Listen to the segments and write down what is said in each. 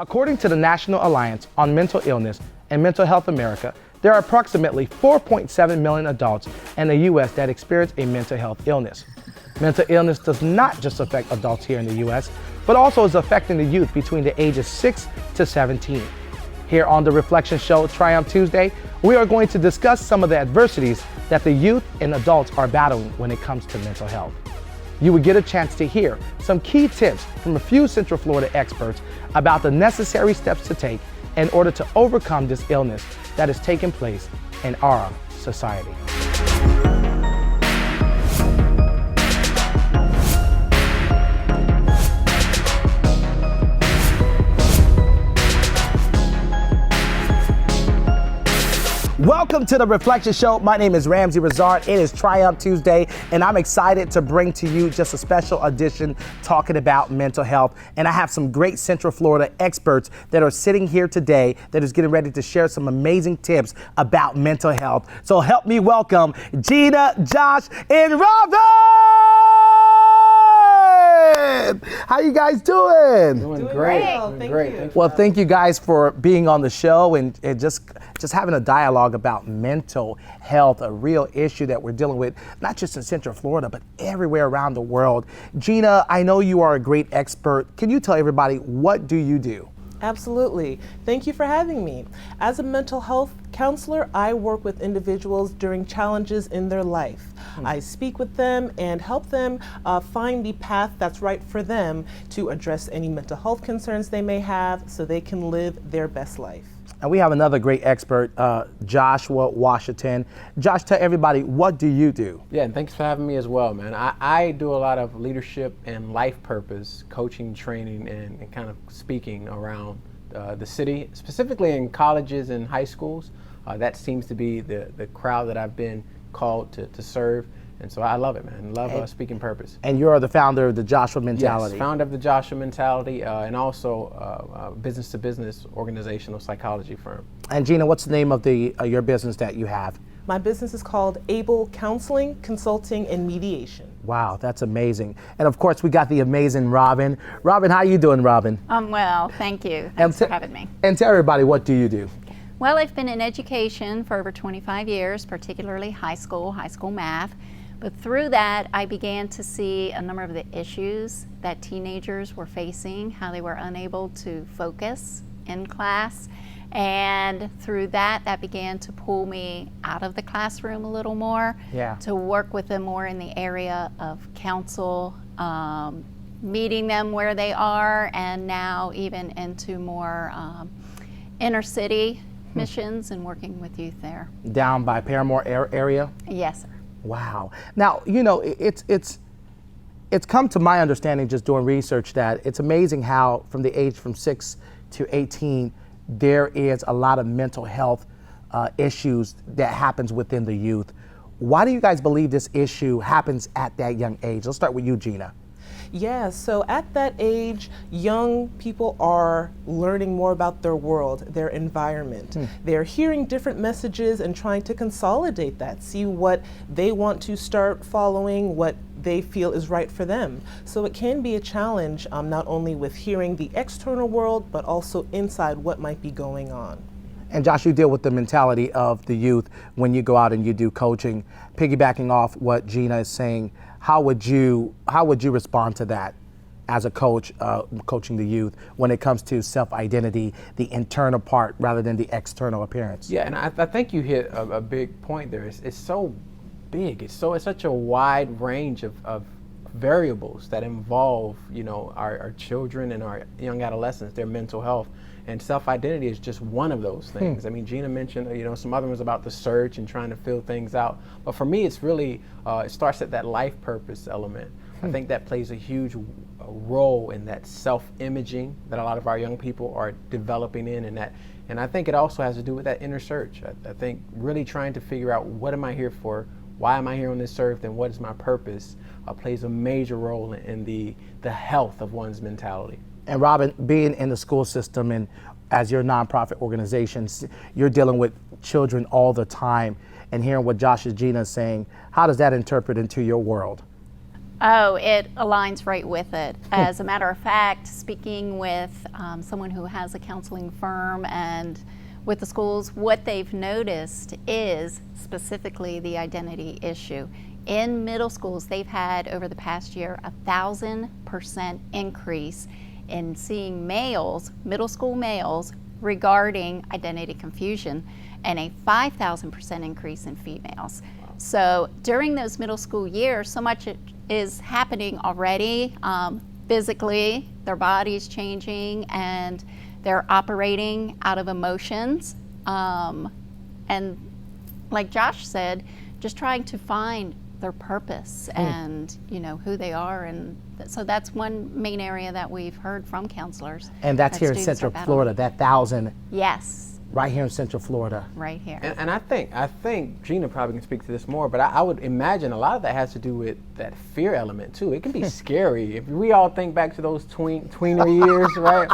According to the National Alliance on Mental Illness and Mental Health America, there are approximately 4.7 million adults in the U.S. that experience a mental health illness. Mental illness does not just affect adults here in the U.S., but also is affecting the youth between the ages 6 to 17. Here on the Reflection Show, Triumph Tuesday, we are going to discuss some of the adversities that the youth and adults are battling when it comes to mental health. You will get a chance to hear some key tips from a few Central Florida experts about the necessary steps to take in order to overcome this illness that is taking place in our society. Welcome to the Reflection Show. My name is Ramsey Razard. It is Triumph Tuesday, and I'm excited to bring to you just a special edition talking about mental health. And I have some great Central Florida experts that are sitting here today that is getting ready to share some amazing tips about mental health. So help me welcome Gena, Josh, and Robyn! How you guys doing? Doing great. Thank you. Well, thank you guys for being on the show and just having a dialogue about mental health, a real issue that we're dealing with, not just in Central Florida, but everywhere around the world. Gena, I know you are a great expert. Can you tell everybody, what do you do? Absolutely. Thank you for having me. As a mental health counselor, I work with individuals during challenges in their life. I speak with them and help them find the path that's right for them to address any mental health concerns they may have so they can live their best life. And we have another great expert, Joshua Washington. Josh, tell everybody, what do you do? Yeah, and thanks for having me as well, man. I do a lot of leadership and life purpose, coaching, training, and kind of speaking around the city, specifically in colleges and high schools. That seems to be the crowd that I've been called to serve. And so I love it, man. Love speaking purpose. And you're the founder of the Joshua Mentality. Yes, founder of the Joshua Mentality, and also a business-to-business organizational psychology firm. And Gena, what's the name of your business that you have? My business is called Abel Counseling, Consulting, and Mediation. Wow, that's amazing. And of course, we got the amazing Robyn. Robyn, how you doing, Robyn? I'm well, thank you. Thanks for having me. And tell everybody, what do you do? Well, I've been in education for over 25 years, particularly high school math. But through that, I began to see a number of the issues that teenagers were facing, how they were unable to focus in class. And through that began to pull me out of the classroom a little more, to work with them more in the area of counsel, meeting them where they are, and now even into more inner city missions and working with youth there. Down by Paramore area? Yes, sir. Wow. Now, you know, it's come to my understanding just doing research that it's amazing how from the age from 6 to 18, there is a lot of mental health issues that happens within the youth. Why do you guys believe this issue happens at that young age? Let's start with you, Gena. Yeah, so at that age, young people are learning more about their world, their environment. They're hearing different messages and trying to consolidate that, see what they want to start following, what they feel is right for them. So it can be a challenge, not only with hearing the external world, but also inside what might be going on. And Josh, you deal with the mentality of the youth when you go out and you do coaching. Piggybacking off what Gena is saying, how would you respond to that as a coach, coaching the youth when it comes to self-identity, the internal part rather than the external appearance? Yeah, and I think you hit a big point there. It's so big. It's such a wide range of variables that involve, you know, our children and our young adolescents, their mental health. And self-identity is just one of those things. I mean, Gena mentioned, you know, some other ones about the search and trying to fill things out. But for me, it's really, it starts at that life purpose element. I think that plays a huge role in that self-imaging that a lot of our young people are developing in, and I think it also has to do with that inner search. I think really trying to figure out, what am I here for? Why am I here on this earth, and what is my purpose plays a major role in the health of one's mentality. And Robyn, being in the school system and as your nonprofit organizations, you're dealing with children all the time, and hearing what Josh and Gena is saying, how does that interpret into your world? Oh, it aligns right with it. As a matter of fact, speaking with someone who has a counseling firm and with the schools, what they've noticed is specifically the identity issue. In middle schools, they've had over the past year 1,000% increase in seeing males, middle school males, regarding identity confusion, and a 5,000% increase in females. So during those middle school years, so much is happening already. Physically, their body's changing and they're operating out of emotions. And like Josh said, just trying to find their purpose and who they are, and so that's one main area that we've heard from counselors. And that's here in Central Florida, that 1,000. Yes. Right here in Central Florida. Right here. And I think Gena probably can speak to this more, but I would imagine a lot of that has to do with that fear element too. It can be scary. If we all think back to those tweener years, right?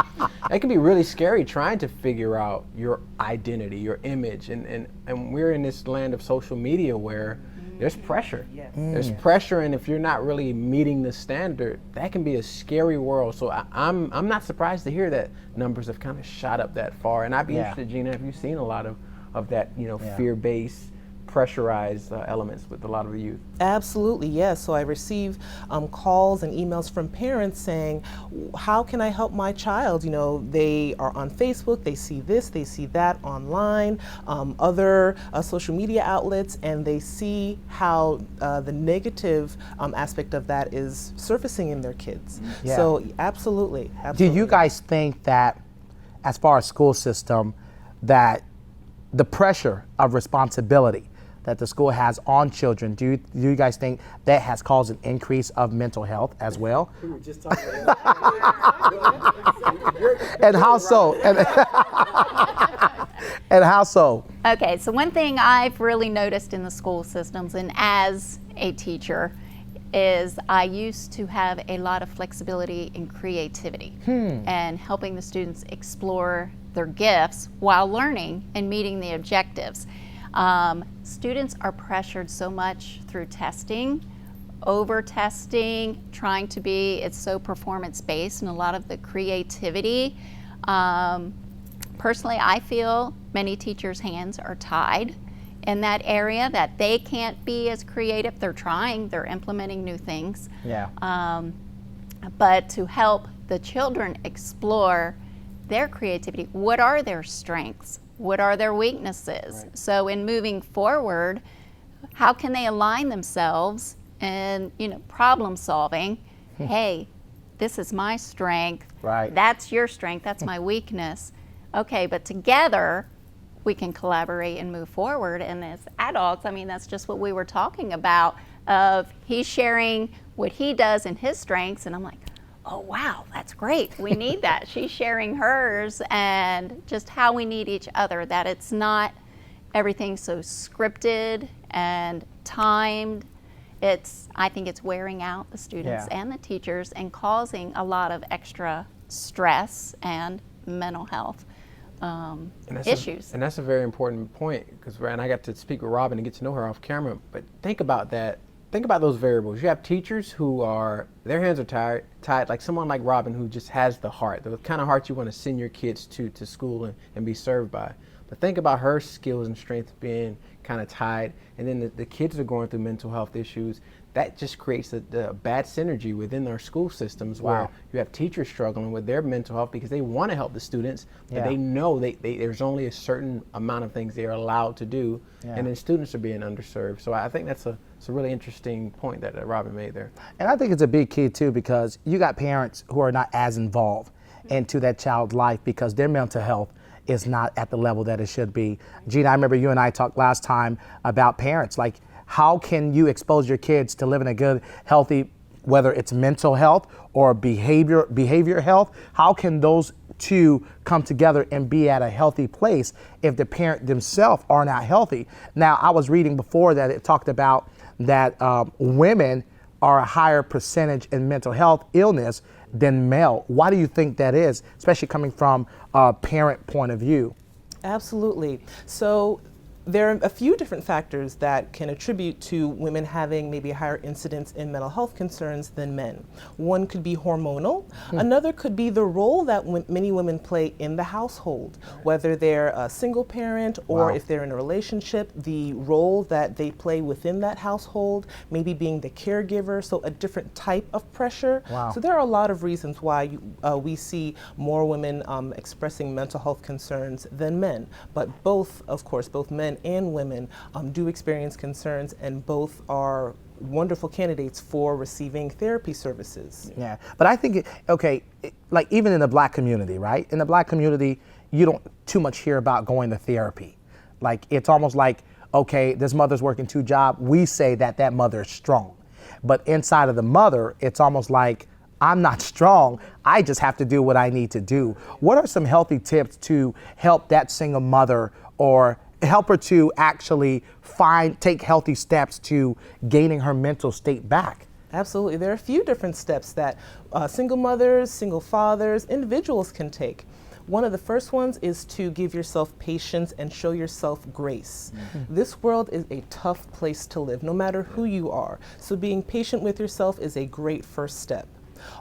It can be really scary trying to figure out your identity, your image, and we're in this land of social media where there's pressure. Yes. There's pressure, and if you're not really meeting the standard, that can be a scary world. So I'm not surprised to hear that numbers have kind of shot up that far. And I'd be interested, Gena, if you've seen a lot of that, fear-based, pressurized elements with a lot of the youth. Absolutely, yes. So I receive calls and emails from parents saying, how can I help my child? They are on Facebook, they see this, they see that online, other social media outlets, and they see how the negative aspect of that is surfacing in their kids. Yeah. So absolutely. Do you guys think that, as far as school system, that the pressure of responsibility that the school has on children, do you guys think that has caused an increase of mental health as well? We were just talking about And how so? And how so? Okay, so one thing I've really noticed in the school systems, and as a teacher, is I used to have a lot of flexibility and creativity and helping the students explore their gifts while learning and meeting the objectives. Students are pressured so much through testing, over testing, trying to be, it's so performance based, and a lot of the creativity. Personally, I feel many teachers' hands are tied in that area, that they can't be as creative. They're trying, they're implementing new things. Yeah. But to help the children explore their creativity, what are their strengths? What are their weaknesses? Right. So in moving forward, how can they align themselves in problem solving? Hey, this is my strength. Right. That's your strength. That's my weakness. Okay, but together we can collaborate and move forward. And as adults, that's just what we were talking about, of he's sharing what he does in his strengths, and I'm like, oh wow, that's great. We need that. She's sharing hers, and just how we need each other, that it's not everything so scripted and timed. I think it's wearing out the students and the teachers and causing a lot of extra stress and mental health issues. And that's a very important point, because I got to speak with Robyn and get to know her off camera, but think about that. Think about those variables. You have teachers who their hands are tied, like someone like Robyn, who just has the heart, the kind of heart you want to send your kids to school and be served by. But think about her skills and strengths being kind of tied, and then the kids are going through mental health issues. That just creates a bad synergy within our school systems, where you have teachers struggling with their mental health because they want to help the students, but they know there's only a certain amount of things they are allowed to do, and then students are being underserved. So I think that's a really interesting point that Robyn made there. And I think it's a big key too, because you got parents who are not as involved into that child's life because their mental health is not at the level that it should be. Gena, I remember you and I talked last time about parents, like, how can you expose your kids to living a good, healthy, whether it's mental health or behavior health? How can those two come together and be at a healthy place if the parent themselves are not healthy? Now, I was reading before that it talked about that women are a higher percentage in mental health illness than male. Why do you think that is, especially coming from a parent point of view? Absolutely. So there are a few different factors that can attribute to women having maybe a higher incidence in mental health concerns than men. One could be hormonal. Another could be the role that many women play in the household, whether they're a single parent or if they're in a relationship, the role that they play within that household, maybe being the caregiver, so a different type of pressure. So there are a lot of reasons why we see more women expressing mental health concerns than men. But both, of course, both men and women do experience concerns, and both are wonderful candidates for receiving therapy services. Yeah, but I think, like even in the Black community, right? In the Black community, you don't too much hear about going to therapy. Like, it's almost like, okay, this mother's working 2 jobs. We say that that mother is strong. But inside of the mother, it's almost like, I'm not strong. I just have to do what I need to do. What are some healthy tips to help that single mother, or help her to actually take healthy steps to gaining her mental state back? Absolutely. There are a few different steps that single mothers, single fathers, individuals can take. One of the first ones is to give yourself patience and show yourself grace. This world is a tough place to live, no matter who you are. So being patient with yourself is a great first step.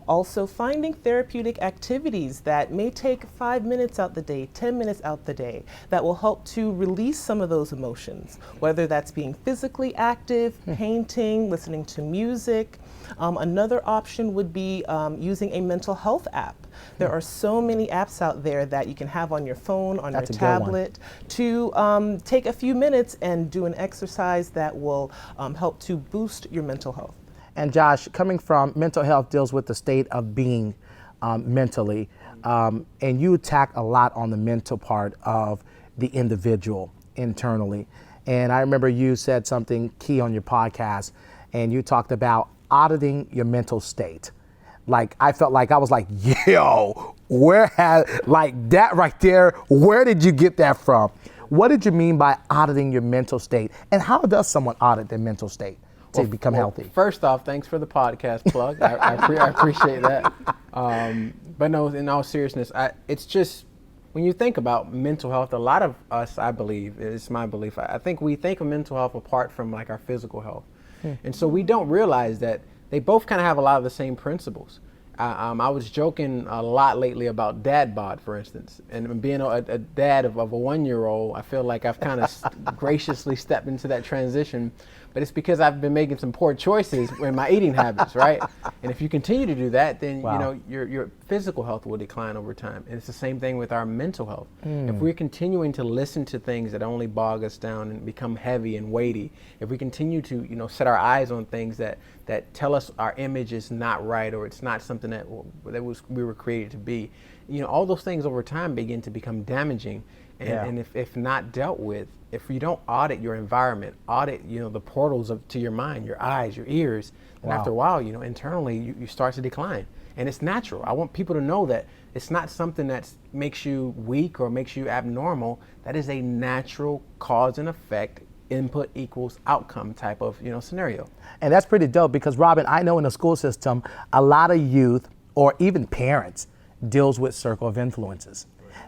Also, finding therapeutic activities that may take 5 minutes out the day, 10 minutes out the day, that will help to release some of those emotions, whether that's being physically active, painting, listening to music. Another option would be using a mental health app. There are so many apps out there that you can have on your phone, on your tablet, to take a few minutes and do an exercise that will help to boost your mental health. And Josh, coming from mental health deals with the state of being mentally, and you attack a lot on the mental part of the individual internally. And I remember you said something key on your podcast, and you talked about auditing your mental state. Like, I felt like I was like, yo, like that right there, where did you get that from? What did you mean by auditing your mental state? And how does someone audit their mental state to become healthy? First off, thanks for the podcast plug. I appreciate that. But no, in all seriousness, it's just, when you think about mental health, a lot of us, I believe, it's my belief, I think we think of mental health apart from like our physical health. And so we don't realize that they both kind of have a lot of the same principles. I was joking a lot lately about dad bod, for instance, and being a dad of a 1-year-old, I feel like I've kind of graciously stepped into that transition, but it's because I've been making some poor choices in my eating habits, right? And if you continue to do that, then you know your physical health will decline over time. And it's the same thing with our mental health. If we're continuing to listen to things that only bog us down and become heavy and weighty, if we continue to set our eyes on things that tell us our image is not right, or it's not something that we were created to be, all those things over time begin to become damaging. And if not dealt with, if you don't audit your environment, audit the portals to your mind, your eyes, your ears, and after a while, internally you start to decline. And it's natural. I want people to know that it's not something that makes you weak or makes you abnormal. That is a natural cause and effect, input equals outcome type of scenario. And that's pretty dope, because Robyn, I know in the school system, a lot of youth or even parents deals with circle of influences.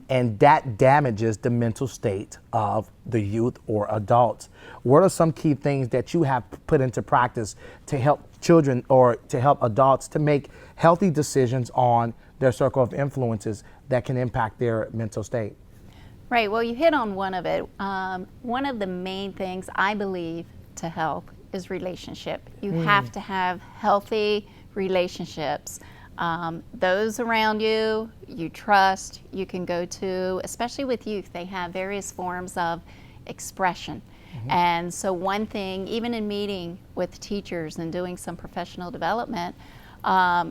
And that damages the mental state of the youth or adults. What are some key things that you have put into practice to help children or to help adults to make healthy decisions on their circle of influences that can impact their mental state? Right, well, you hit on one of it. One of the main things I believe to help is relationship. You have to have healthy relationships. Those around you, you trust, you can go to, especially with youth, they have various forms of expression. And so one thing, even in meeting with teachers and doing some professional development,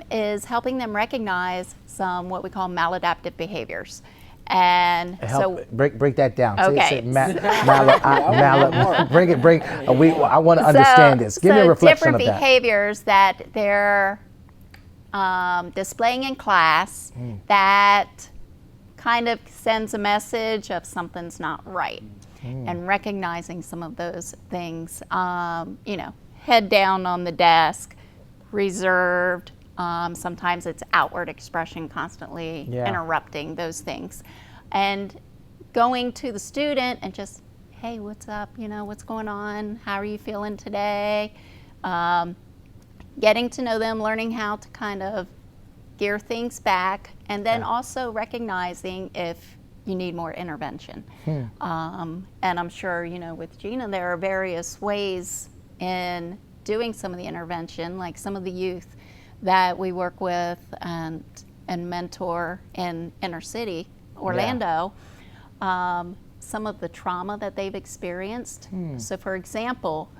is helping them recognize some what we call maladaptive behaviors. And so break that down. Okay. I want to understand this. Give me a reflection of that. Different behaviors that they're displaying in class that kind of sends a message of something's not right, and recognizing some of those things. Head down on the desk, reserved. Sometimes it's outward expression, constantly interrupting those things, and going to the student and just, hey, what's up? You know, what's going on? How are you feeling today? Getting to know them, learning how to kind of gear things back, and then also recognizing if you need more intervention. And I'm sure, you know, with Gena, there are various ways in doing some of the intervention, like some of the youth that we work with and mentor in inner city Orlando, some of the trauma that they've experienced. So for example,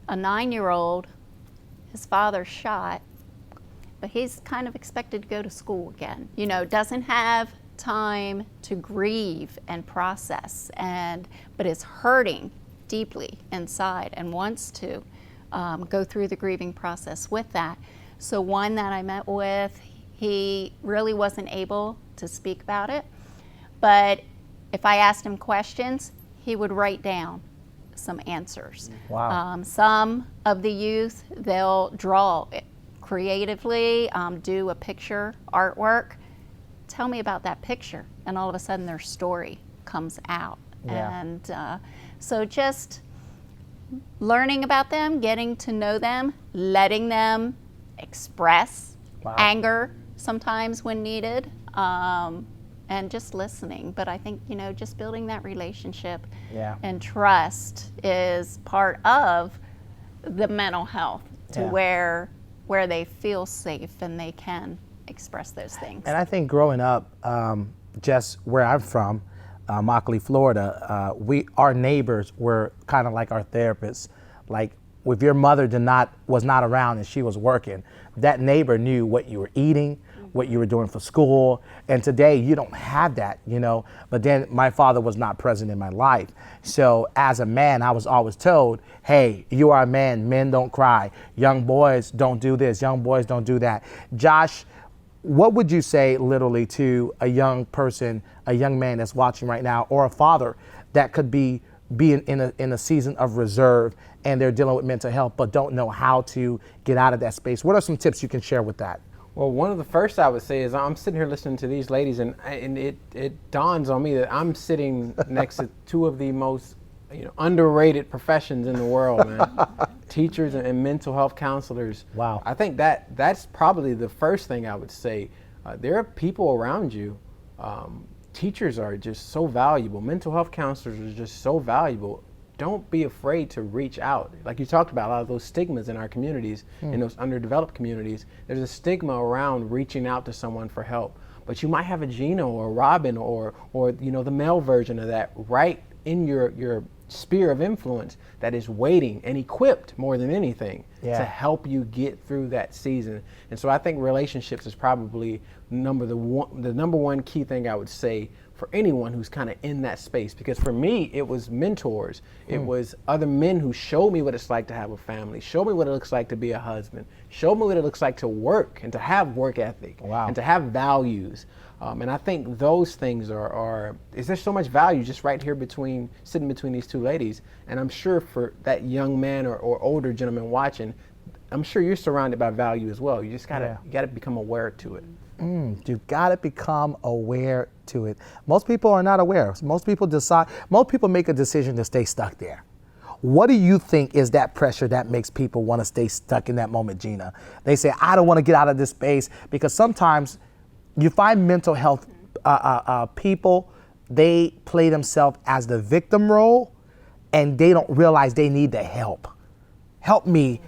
a 9-year-old, his father shot, but he's kind of expected to go to school again. You know, doesn't have time to grieve and process, but is hurting deeply inside and wants to go through the grieving process with that. So one that I met with, he really wasn't able to speak about it, but if I asked him questions, he would write down some answers. Wow. Some of the youth, they'll draw creatively, do a picture, artwork. Tell me about that picture, and all of a sudden their story comes out. And so just learning about them, getting to know them, letting them express anger sometimes when needed, and just listening. But I think, you know, just building that relationship and trust is part of the mental health to where they feel safe and they can express those things. And I think growing up, just where I'm from, Immokalee, Florida, our neighbors were kind of like our therapists. Like, if your mother was not around and she was working, that neighbor knew what you were eating, what you were doing for school. And today you don't have that, you know. But then my father was not present in my life. So as a man, I was always told, hey, you are a man, men don't cry. Young boys don't do this, young boys don't do that. Josh, what would you say literally to a young person, a young man that's watching right now, or a father that could be in a season of reserve and they're dealing with mental health but don't know how to get out of that space? What are some tips you can share with that? Well, one of the first I would say is I'm sitting here listening to these ladies, and it dawns on me that I'm sitting next to two of the most underrated professions in the world, man. Teachers and mental health counselors. Wow. I think that's probably the first thing I would say. There are people around you. Teachers are just so valuable. Mental health counselors are just so valuable. Don't be afraid to reach out. Like you talked about, a lot of those stigmas in our communities, in those underdeveloped communities, there's a stigma around reaching out to someone for help. But you might have a Gena or a Robyn or the male version of that right in your sphere of influence that is waiting and equipped more than anything to help you get through that season. And so I think relationships is probably the number one key thing I would say for anyone who's kind of in that space. Because for me, it was mentors. It was other men who showed me what it's like to have a family, showed me what it looks like to be a husband, showed me what it looks like to work and to have work ethic and to have values. And I think those things is there so much value just right here sitting between these two ladies. And I'm sure for that young man or older gentleman watching, I'm sure you're surrounded by value as well. You just gotta become aware to it. You've got to become aware to it. Most people are not aware. Most people make a decision to stay stuck there. What do you think is that pressure that makes people want to stay stuck in that moment, Gena? They say, I don't want to get out of this space, because sometimes you find mental health people, they play themselves as the victim role, and they don't realize they need the help. Help me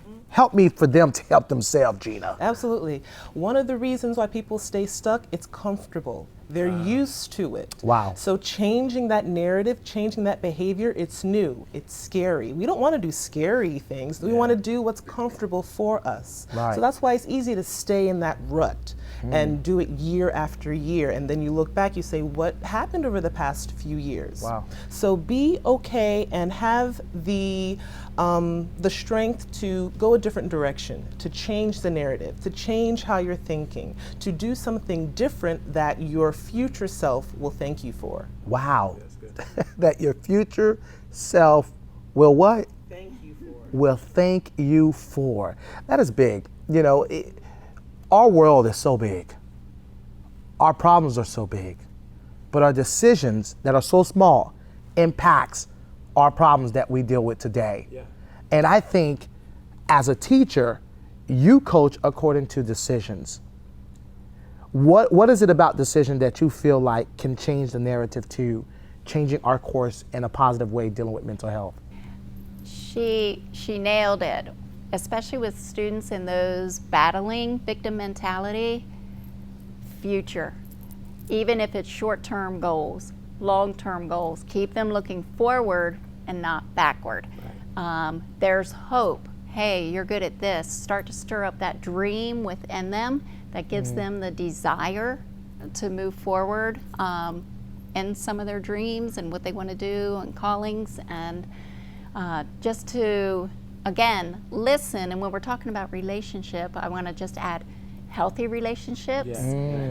for them to help themselves, Gena. Absolutely. One of the reasons why people stay stuck, it's comfortable. They're used to it. Wow. So changing that narrative, changing that behavior, it's new, it's scary. We don't want to do scary things. We want to do what's comfortable for us. Right. So that's why it's easy to stay in that rut and do it year after year. And then you look back, you say, what happened over the past few years? Wow. So be okay and have the strength to go a different direction, to change the narrative, to change how you're thinking, to do something different that your future self will thank you for. Wow. That your future self will what? Thank you for. Will thank you for. That is big. Our world is so big. Our problems are so big. But our decisions that are so small impacts are problems that we deal with today. Yeah. And I think as a teacher, you coach according to decisions. What is it about decision that you feel like can change the narrative to changing our course in a positive way dealing with mental health? She nailed it, especially with students in those battling victim mentality. Future, even if it's short-term goals, long-term goals, keep them looking forward and not backward. Right. There's hope. Hey, you're good at this. Start to stir up that dream within them that gives them the desire to move forward in some of their dreams and what they want to do and callings, and just to, again, listen. And when we're talking about relationship, I want to just add healthy relationships,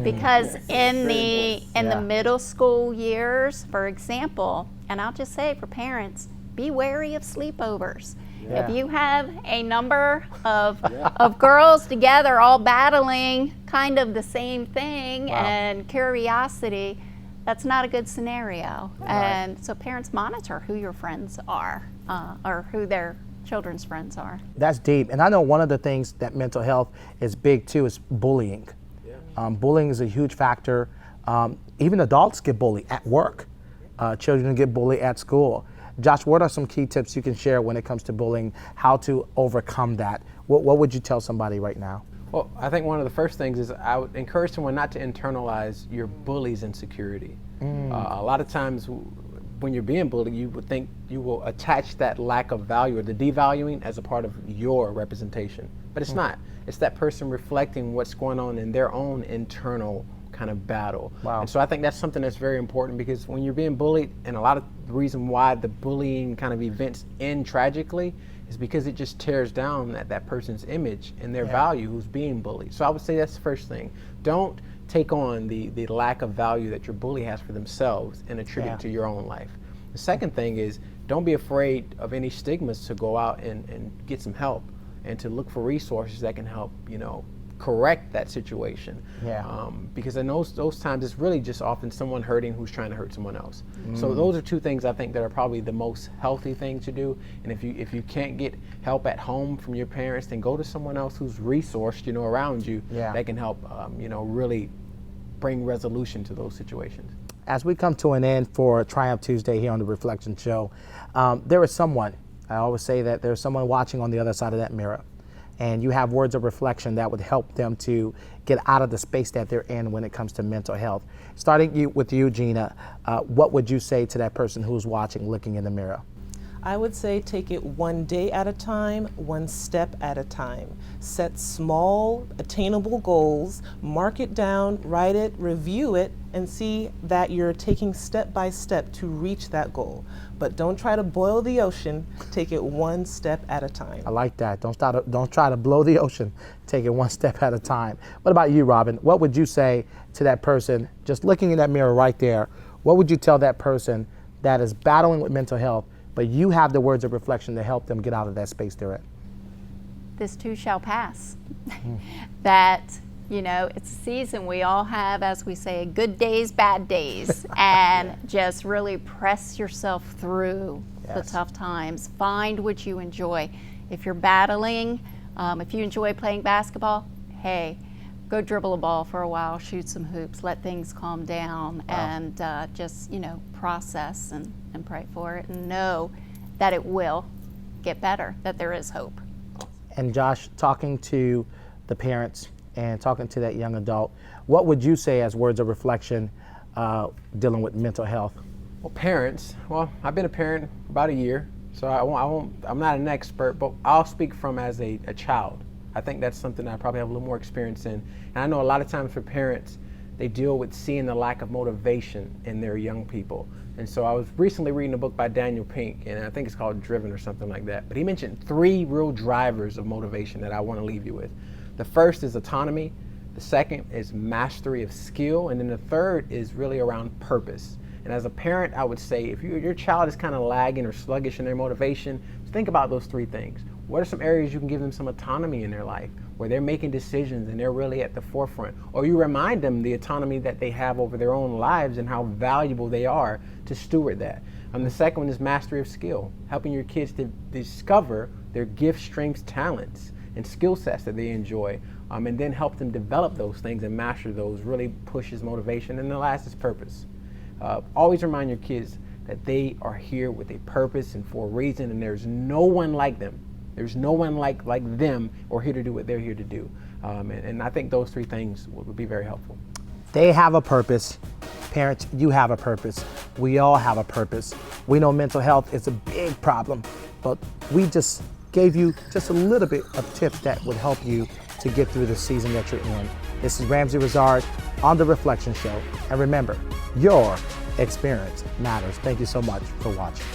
because in the middle school years, for example, and I'll just say for parents, be wary of sleepovers. Yeah. If you have a number of girls together all battling kind of the same thing and curiosity, that's not a good scenario. Right. And so parents monitor who your friends are or who their children's friends are. That's deep. And I know one of the things that mental health is big too is bullying. Yeah. Bullying is a huge factor. Even adults get bullied at work. Children get bullied at school. Josh, what are some key tips you can share when it comes to bullying, how to overcome that? What would you tell somebody right now? Well, I think one of the first things is I would encourage someone not to internalize your bully's insecurity. A lot of times when you're being bullied, you would think you will attach that lack of value or the devaluing as a part of your representation. But it's not. It's that person reflecting what's going on in their own internal kind of battle. Wow. And so I think that's something that's very important, because when you're being bullied, and a lot of the reason why the bullying kind of events end tragically is because it just tears down that person's image and their value who's being bullied. So I would say that's the first thing. Don't take on the lack of value that your bully has for themselves and attribute it to your own life. The second thing is, don't be afraid of any stigmas to go out and get some help and to look for resources that can help, correct that situation. Because in those times, it's really just often someone hurting who's trying to hurt someone else. So those are two things I think that are probably the most healthy thing to do. And if you can't get help at home from your parents, then go to someone else who's resourced, around you that can help, really bring resolution to those situations. As we come to an end for Triumph Tuesday here on the Reflection Show, there is someone, I always say that there's someone watching on the other side of that mirror, and you have words of reflection that would help them to get out of the space that they're in when it comes to mental health. Starting with you, Gena, what would you say to that person who's watching, looking in the mirror? I would say take it one day at a time, one step at a time. Set small, attainable goals, mark it down, write it, review it, and see that you're taking step by step to reach that goal. But don't try to boil the ocean, take it one step at a time. I like that. Don't try to blow the ocean, take it one step at a time. What about you, Robyn? What would you say to that person, just looking in that mirror right there, what would you tell that person that is battling with mental health, but you have the words of reflection to help them get out of that space they're in? This too shall pass. That, it's a season. We all have, as we say, good days, bad days, and just really press yourself through the tough times. Find what you enjoy. If you're battling, if you enjoy playing basketball, hey, go dribble a ball for a while, shoot some hoops, let things calm down, and just, process and pray for it, and know that it will get better, that there is hope. And Josh, talking to the parents and talking to that young adult, what would you say as words of reflection dealing with mental health? Well, parents, I've been a parent for about a year, so I'm not an expert, but I'll speak from as a child. I think that's something I probably have a little more experience in. And I know a lot of times for parents, they deal with seeing the lack of motivation in their young people. And so I was recently reading a book by Daniel Pink, and I think it's called Driven or something like that. But he mentioned 3 real drivers of motivation that I want to leave you with. The first is autonomy. The second is mastery of skill. And then the third is really around purpose. And as a parent, I would say if your child is kind of lagging or sluggish in their motivation, think about those 3 things. What are some areas you can give them some autonomy in their life, where they're making decisions and they're really at the forefront? Or you remind them the autonomy that they have over their own lives and how valuable they are to steward that. The second one is mastery of skill, helping your kids to discover their gifts, strengths, talents, and skill sets that they enjoy, and then help them develop those things and master those, really pushes motivation. And the last is purpose. Always remind your kids that they are here with a purpose and for a reason, and there's no one like them. There's no one like them or here to do what they're here to do. And I think those three things would be very helpful. They have a purpose. Parents, you have a purpose. We all have a purpose. We know mental health is a big problem, but we just gave you just a little bit of tips that would help you to get through the season that you're in. This is Ramsey Rizard on The Reflection Show. And remember, your experience matters. Thank you so much for watching.